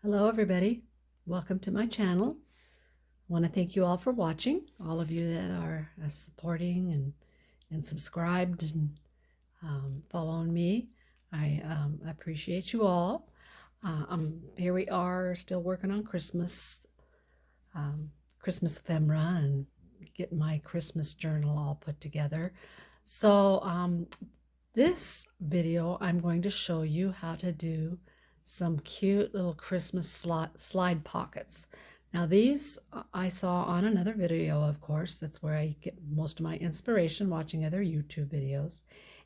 Hello everybody, welcome to my channel. I want to thank you all for watching, all of you that are supporting and subscribed and following me. I appreciate you all. Here we are still working on Christmas ephemera and getting my Christmas journal all put together. So this video I'm going to show you how to do some cute little Christmas slide pockets. Now these I saw on another video, of course. That's where I get most of my inspiration, watching other YouTube videos.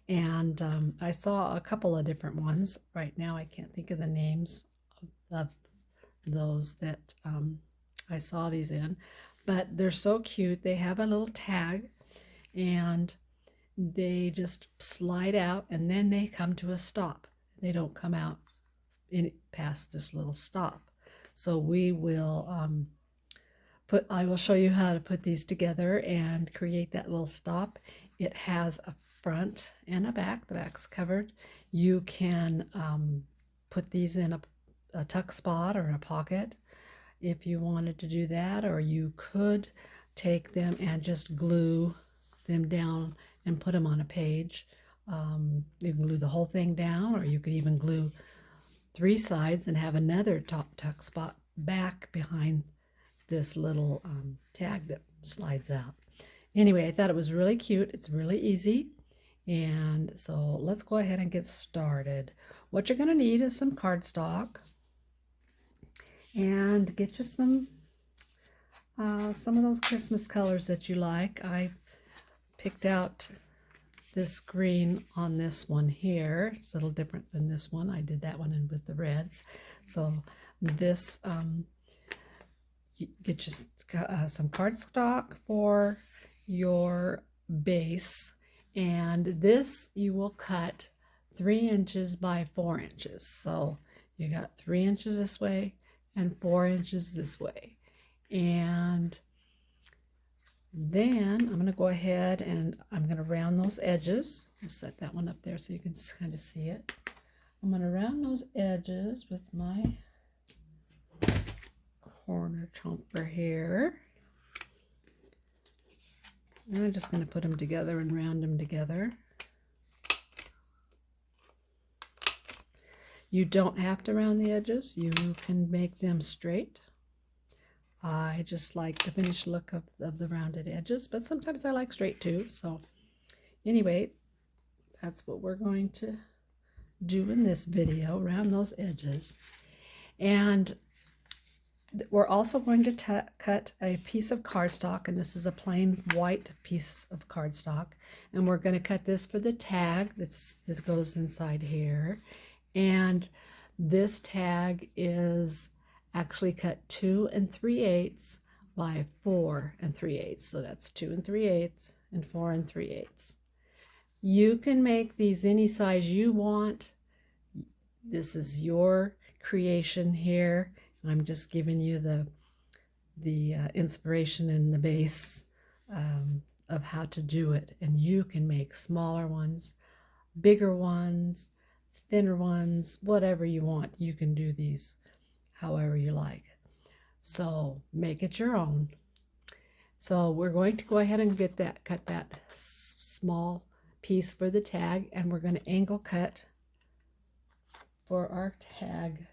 And I saw a couple of different ones. Right now I can't think of the names of those that I saw these in. But they're so cute. They have a little tag and they just slide out and then they come to a stop. They don't come out past this little stop. So we will I will show you how to put these together and create that little stop. It has a front and a back. The back's covered. You can put these in a tuck spot or a pocket if you wanted to do that, or you could take them and just glue them down and put them on a page. You can glue the whole thing down, or you could even glue 3 sides and have another top tuck spot back behind this little tag that slides out. Anyway, I thought it was really cute. It's really easy. And so let's go ahead and get started. What you're going to need is some cardstock, and get you some of those Christmas colors that you like. I picked out this green on this one here. It's a little different than this one. I did that one in with the reds. So this, get you some cardstock for your base. And this you will cut 3 inches by 4 inches. So you got 3 inches this way and 4 inches this way. And then I'm going to go ahead and I'm going to round those edges. I'll set that one up there so you can kind of see it. I'm going to round those edges with my corner chomper here. And I'm just going to put them together and round them together. You don't have to round the edges. You can make them straight. I just like the finished look of the rounded edges, but sometimes I like straight too. So anyway, that's what we're going to do in this video, round those edges. And we're also going to cut a piece of cardstock, and this is a plain white piece of cardstock. And we're going to cut this for the tag this goes inside here. And this tag is actually cut 2 3/8 by 4 3/8. So that's 2 3/8 and 4 3/8. You can make these any size you want. This is your creation here. I'm just giving you the inspiration and the base of how to do it. And you can make smaller ones, bigger ones, thinner ones, whatever you want. You can do these however you like. So make it your own. So we're going to go ahead and cut that small piece for the tag, and we're going to angle cut for our tag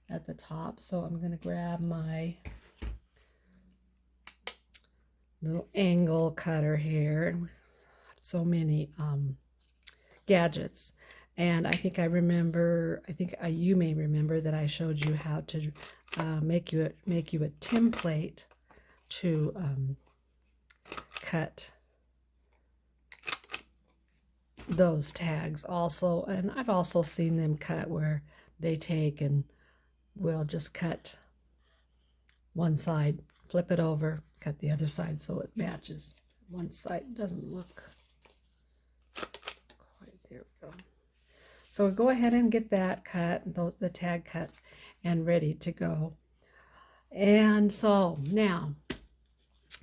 at the top. So I'm going to grab my little angle cutter here. So many gadgets. And I think you may remember that I showed you how to make you a template to cut those tags also. And I've also seen them cut where they take and will just cut one side, flip it over, cut the other side so it matches. One side doesn't look quite, there we go. So go ahead and get that cut, the tag cut, and ready to go. And so now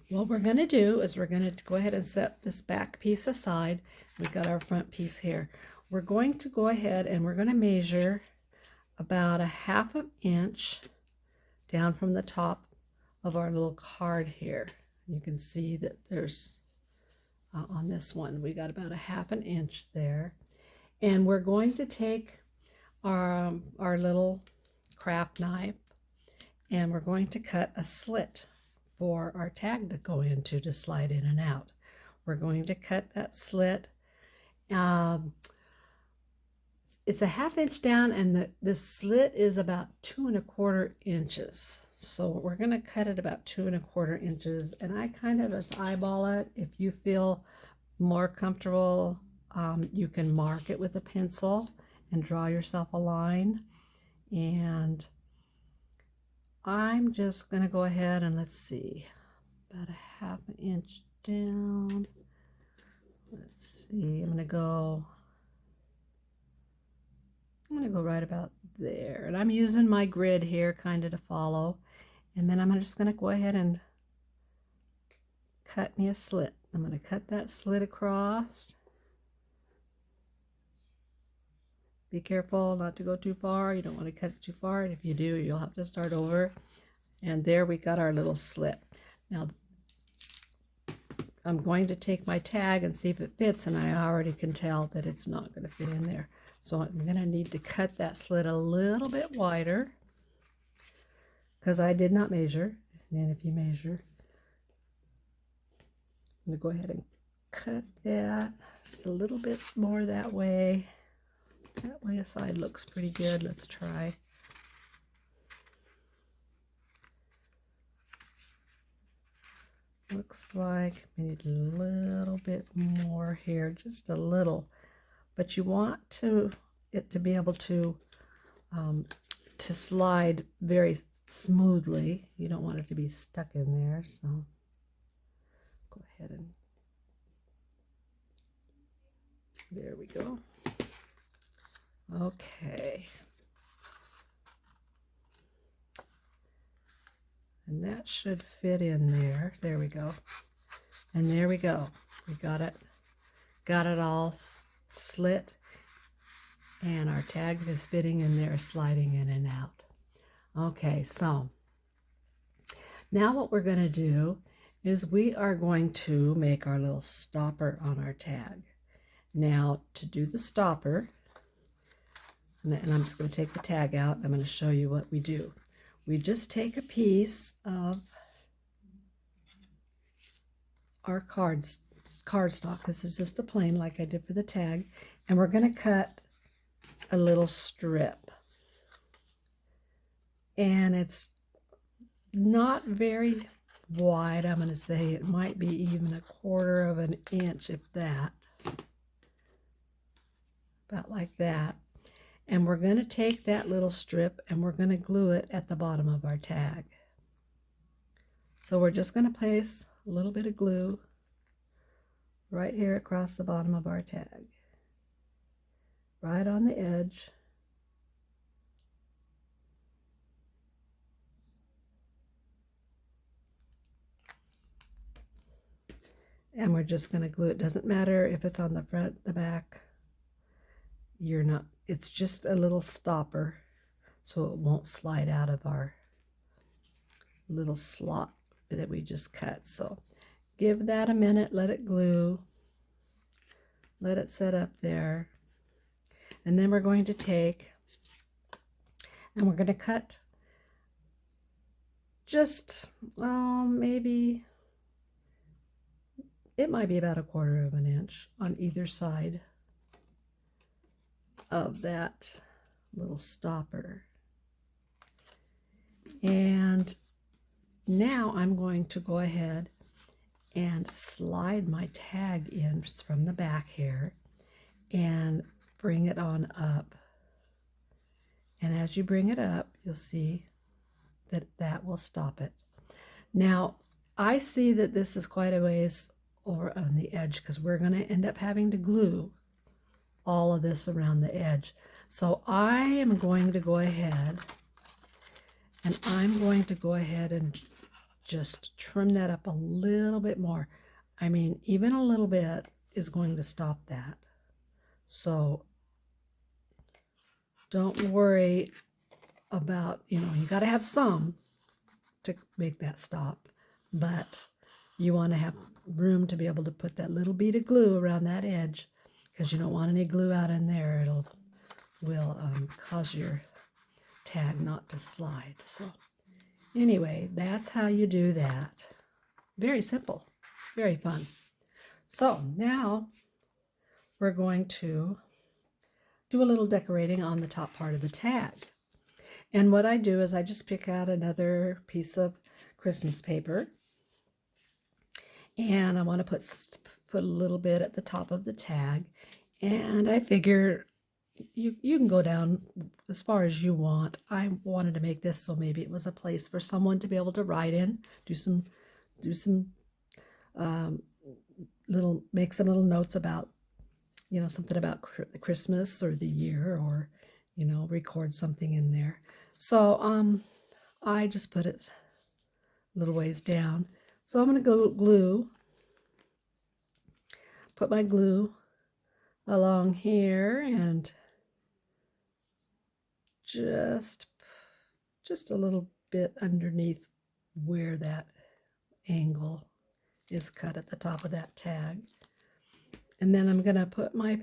what we're going to do is we're going to go ahead and set this back piece aside. We've got our front piece here. We're going to go ahead and we're going to measure about a 1/2 inch down from the top of our little card here. You can see that there's on this one we got about a 1/2 inch there, and we're going to take our little craft knife and we're going to cut a slit for our tag to go into to slide in and out. We're going to cut that slit. It's a 1/2 inch down, and the slit is about 2 1/4 inches. So we're going to cut it about 2 1/4 inches, and I kind of just eyeball it. If you feel more comfortable, you can mark it with a pencil and draw yourself a line. And I'm just going to go ahead and let's see, about a 1/2 inch down. Let's see, I'm going to go right about there, and I'm using my grid here kind of to follow, and then I'm just going to go ahead and cut me a slit. I'm going to cut that slit across. Be careful not to go too far. You don't want to cut it too far, and if you do, you'll have to start over. And there we got our little slit. Now I'm going to take my tag and see if it fits, and I already can tell that it's not going to fit in there. So I'm going to need to cut that slit a little bit wider because I did not measure. And then if you measure, I'm going to go ahead and cut that just a little bit more that way. That way a side looks pretty good. Let's try. Looks like we need a little bit more here, just a little. But you want it to be able to slide very smoothly. You don't want it to be stuck in there, so go ahead and there we go. Okay. And that should fit in there. There we go. And there we go. We got it all slit, and our tag is fitting in there, sliding in and out. Okay, so now what we're going to do is we are going to make our little stopper on our tag. Now to do the stopper, and I'm just going to take the tag out, I'm going to show you what we do. We just take a piece of our cardstock. This is just the plain like I did for the tag, and we're going to cut a little strip, and it's not very wide. I'm going to say it might be even 1/4 of an inch, if that, about like that. And we're going to take that little strip and we're going to glue it at the bottom of our tag. So we're just going to place a little bit of glue right here across the bottom of our tag, right on the edge. And we're just going to glue it. Doesn't matter if it's on the front, the back. It's just a little stopper so it won't slide out of our little slot that we just cut. So give that a minute, let it glue, let it set up there, and then we're going to take and we're going to cut just maybe it might be about 1/4 of an inch on either side of that little stopper. And now I'm going to go ahead and slide my tag in from the back here and bring it on up. And as you bring it up, you'll see that that will stop it. Now, I see that this is quite a ways over on the edge because we're going to end up having to glue all of this around the edge. So I am going to go ahead and just trim that up a little bit more. I mean, even a little bit is going to stop that. So don't worry about, you got to have some to make that stop, but you want to have room to be able to put that little bead of glue around that edge, because you don't want any glue out in there. Will cause your tag not to slide. So anyway, that's how you do that. Very simple, very fun. So now we're going to do a little decorating on the top part of the tag. And what I do is I just pick out another piece of Christmas paper, and I want to put a little bit at the top of the tag, and I figure you can go down as far as you want. I wanted to make this so maybe it was a place for someone to be able to write in, make some little notes about, something about Christmas or the year, or, record something in there. So I just put it a little ways down. So I'm going to go put my glue along here, and just a little bit underneath where that angle is cut at the top of that tag. And then I'm going to put my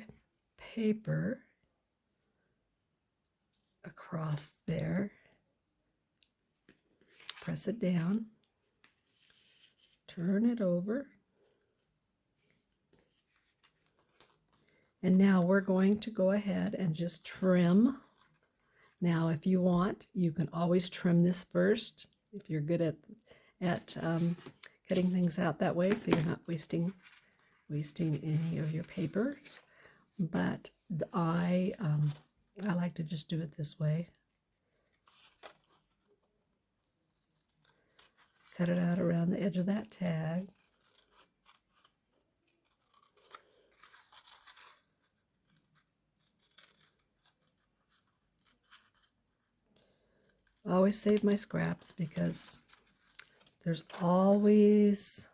paper across there, press it down, turn it over, and now we're going to go ahead and just trim. Now, if you want, you can always trim this first if you're good at cutting things out that way, so you're not wasting any of your papers. But I like to just do it this way. Cut it out around the edge of that tag. I always save my scraps because there's always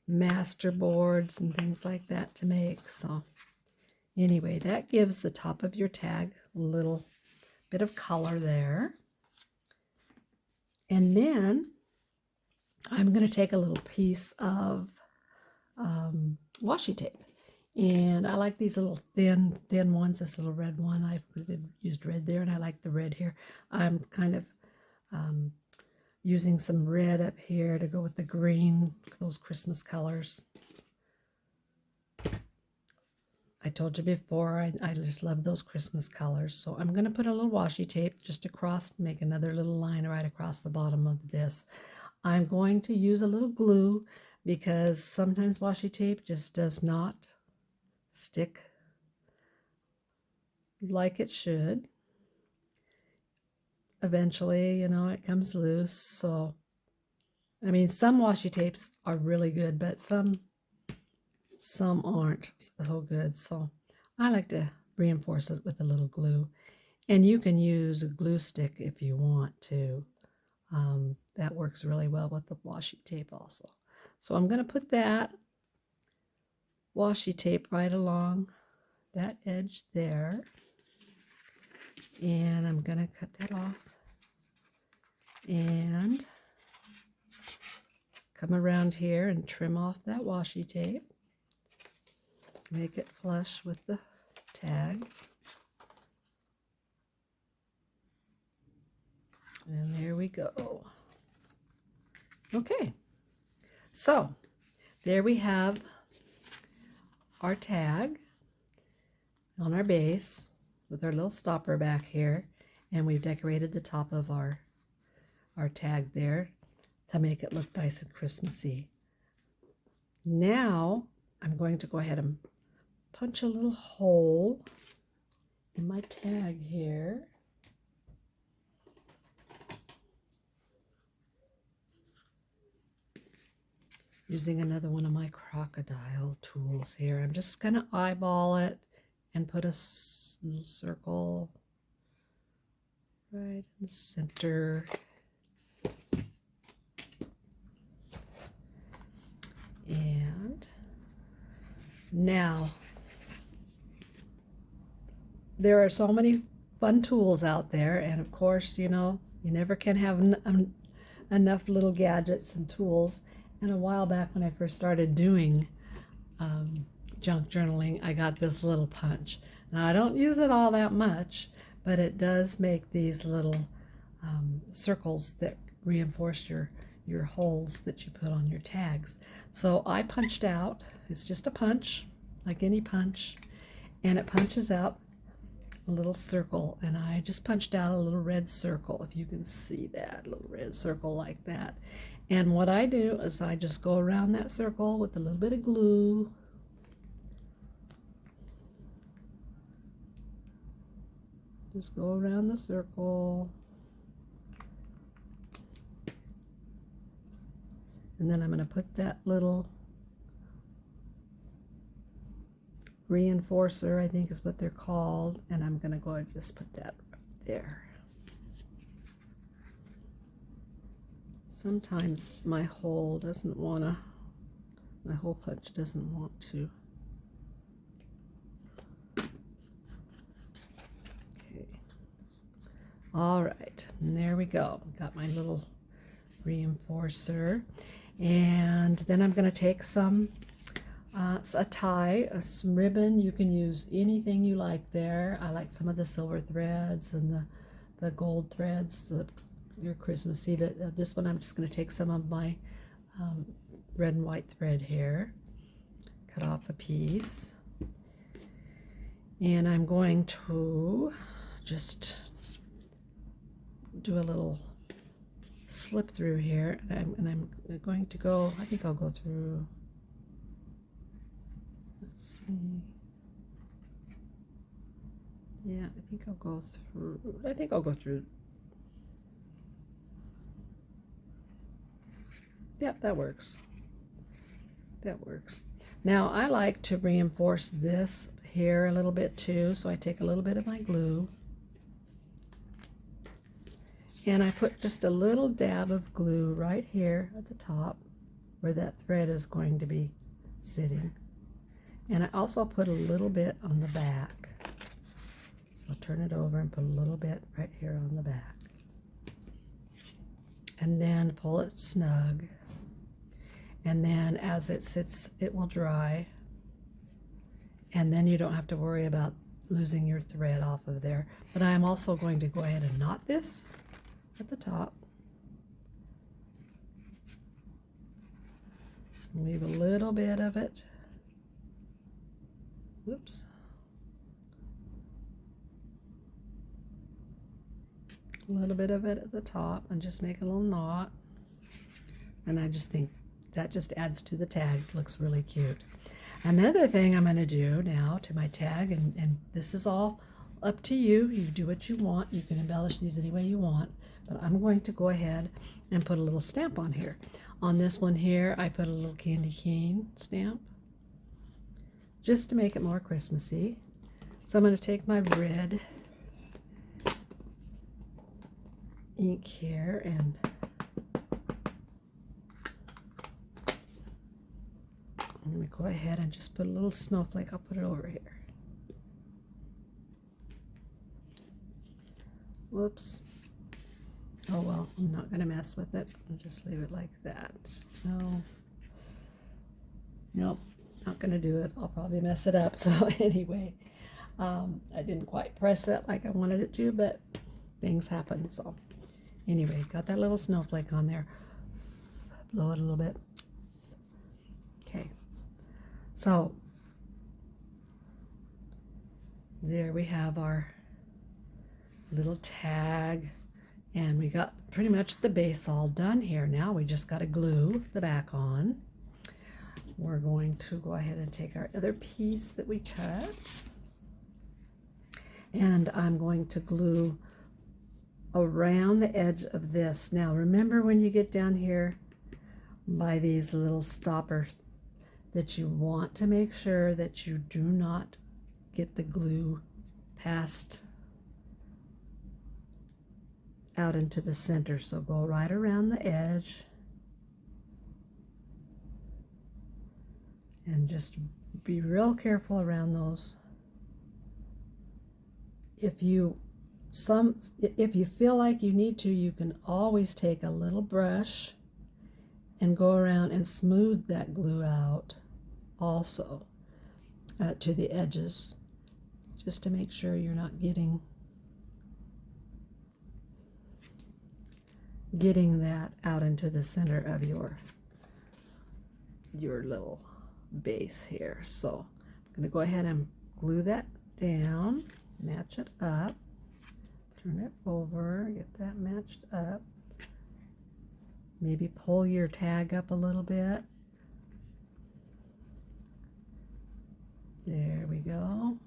master boards and things like that to make. So anyway, that gives the top of your tag a little bit of color there. And then I'm going to take a little piece of washi tape. And I like these little thin ones, this little red one. I used red there, and I like the red here. I'm kind of using some red up here to go with the green, those Christmas colors. I told you before, I just love those Christmas colors. So I'm going to put a little washi tape just across, make another little line right across the bottom of this. I'm going to use a little glue because sometimes washi tape just does not stick like it should. Eventually, it comes loose. So, I mean, some washi tapes are really good, but some aren't so good. So I like to reinforce it with a little glue. And you can use a glue stick if you want to. That works really well with the washi tape also. So I'm going to put that washi tape right along that edge there. And I'm going to cut that off. And come around here and trim off that washi tape. Make it flush with the tag. And there we go. Okay, so there we have our tag on our base with our little stopper back here, and we've decorated the top of our tag there to make it look nice and Christmassy. Now I'm going to go ahead and punch a little hole in my tag here. Using another one of my crocodile tools here. I'm just going to eyeball it and put a little circle right in the center. And now, there are so many fun tools out there. And of course, you know, you never can have enough little gadgets and tools. And a while back when I first started doing junk journaling, I got this little punch. Now I don't use it all that much, but it does make these little circles that reinforce your holes that you put on your tags. So I punched out, it's just a punch, like any punch, and it punches out a little circle, and I just punched out a little red circle, if you can see that, a little red circle like that. And what I do is I just go around that circle with a little bit of glue. Just go around the circle. And then I'm going to put that little reinforcer, I think is what they're called, and I'm going to go and just put that right there. Sometimes my hole doesn't want to, my hole punch doesn't want to. Okay. All right, and there we go. Got my little reinforcer. And then I'm going to take some a tie, some ribbon. You can use anything you like there. I like some of the silver threads and the gold threads, your Christmassy. But this one I'm just going to take some of my red and white thread here, cut off a piece, and I'm going to just do a little slip through here, and I'm going to go, I think I'll go through, let's see, yeah, I think I'll go through, yep, that works. Now I like to reinforce this here a little bit too, so I take a little bit of my glue and I put just a little dab of glue right here at the top where that thread is going to be sitting. And I also put a little bit on the back. So I'll turn it over and put a little bit right here on the back. And then pull it snug. And then as it sits, it will dry. And then you don't have to worry about losing your thread off of there. But I am also going to go ahead and knot this at the top. Leave a little bit of it. Whoops. A little bit of it at the top and just make a little knot. And I just think that just adds to the tag. Looks really cute. Another thing I'm going to do now to my tag, and this is all up to you. You do what you want. You can embellish these any way you want. But I'm going to go ahead and put a little stamp on here. On this one here, I put a little candy cane stamp just to make it more Christmassy. So I'm going to take my red ink here and I'm going to go ahead and just put a little snowflake. I'll put it over here. Whoops. Oh well, I'm not going to mess with it. I'll just leave it like that. Nope, not going to do it. I'll probably mess it up. So anyway, I didn't quite press it like I wanted it to, but things happen. So anyway, got that little snowflake on there. Blow it a little bit. Okay. So there we have our little tag, and we got pretty much the base all done here. Now we just got to glue the back on. We're going to go ahead and take our other piece that we cut, and I'm going to glue around the edge of this. Now remember, when you get down here by these little stoppers, that you want to make sure that you do not get the glue past out into the center. So go right around the edge and just be real careful around those. If you if you feel like you need to, you can always take a little brush and go around and smooth that glue out also to the edges, just to make sure you're not getting that out into the center of your little base here. So I'm going to go ahead and glue that down, match it up, turn it over, get that matched up. Maybe pull your tag up a little bit. There we go.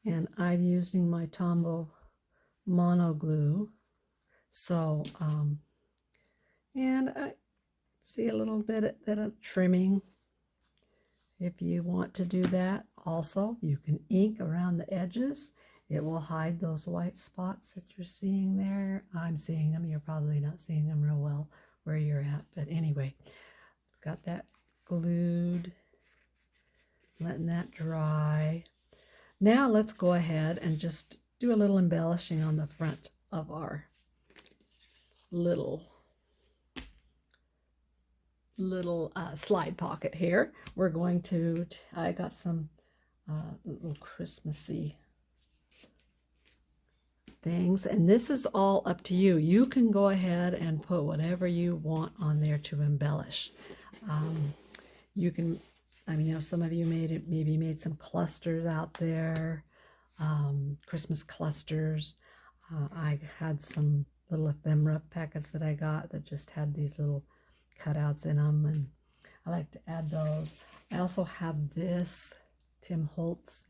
And I'm using my Tombow mono glue. So, and I see a little bit of trimming. If you want to do that, also, you can ink around the edges. It will hide those white spots that you're seeing there. I'm seeing them. You're probably not seeing them real well where you're at. But anyway, got that glued, letting that dry. Now let's go ahead and just do a little embellishing on the front of our little slide pocket here. We're going to, I got some little Christmassy things, and this is all up to you. You can go ahead and put whatever you want on there to embellish. You can, I mean, you know, some of you maybe made some clusters out there, Christmas clusters. I had some little ephemera packets that I got that just had these little cutouts in them, and I like to add those. I also have this Tim Holtz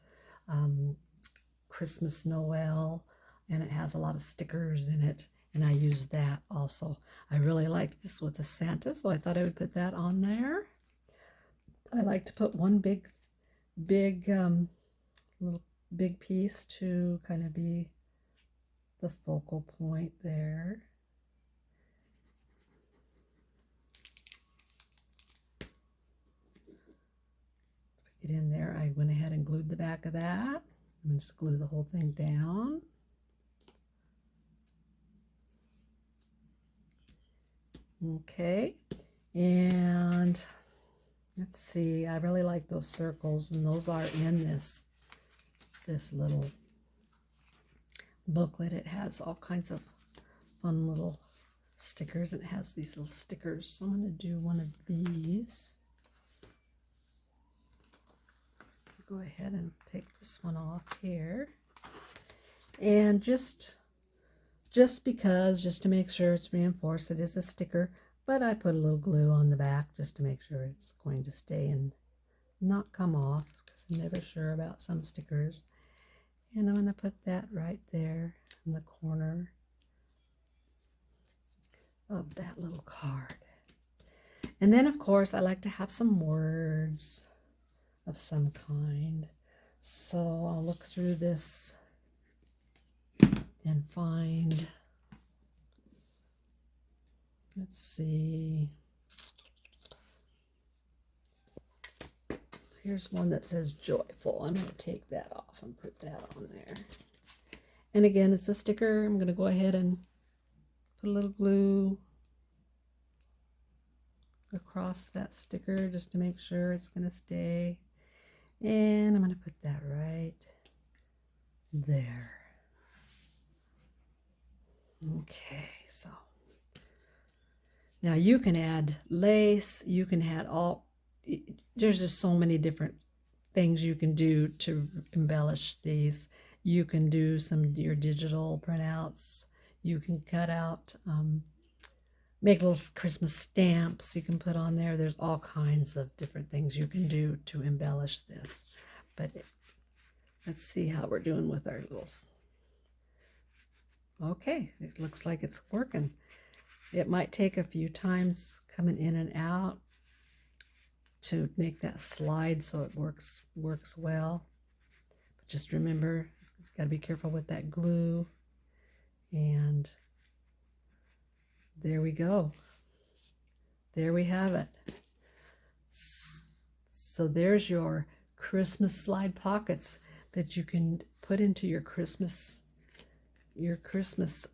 Christmas Noel, and it has a lot of stickers in it, and I use that also. I really liked this with the Santa, so I thought I would put that on there. I like to put one big little big piece to kind of be the focal point there. Get in there. I went ahead and glued the back of that. I'm going to just glue the whole thing down. Okay, and let's see, I really like those circles, and those are in this little booklet. It has all kinds of fun little stickers. It has these little stickers. So I'm going to do one of these. Go ahead and take this one off here. And just to make sure it's reinforced, it is a sticker, but I put a little glue on the back just to make sure it's going to stay and not come off, because I'm never sure about some stickers. And I'm going to put that right there in the corner of that little card. And then, of course, I like to have some words of some kind. So I'll look through this and find, let's see, here's one that says joyful. I'm going to take that off and put that on there. And again, it's a sticker. I'm going to go ahead and put a little glue across that sticker just to make sure it's going to stay. And I'm going to put that right there. Okay, so now you can add lace, you can add there's just so many different things you can do to embellish these. You can do your digital printouts, you can cut out, make little Christmas stamps you can put on there. There's all kinds of different things you can do to embellish this. But let's see how we're doing with our little. Okay, it looks like it's working. It might take a few times coming in and out to make that slide so it works well. But just remember, you've got to be careful with that glue. And there we go. There we have it. So there's your Christmas slide pockets. that you can put into your Christmas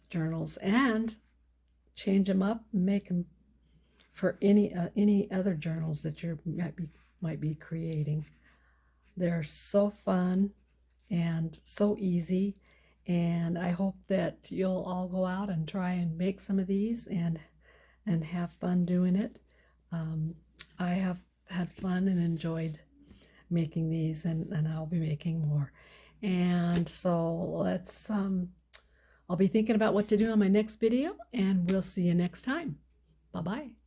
journals and change them up, make them for any other journals that you might be creating. They're so fun and so easy, and I hope that you'll all go out and try and make some of these and have fun doing it. I have had fun and enjoyed making these, and I'll be making more. And so let's I'll be thinking about what to do on my next video, and we'll see you next time. Bye-bye.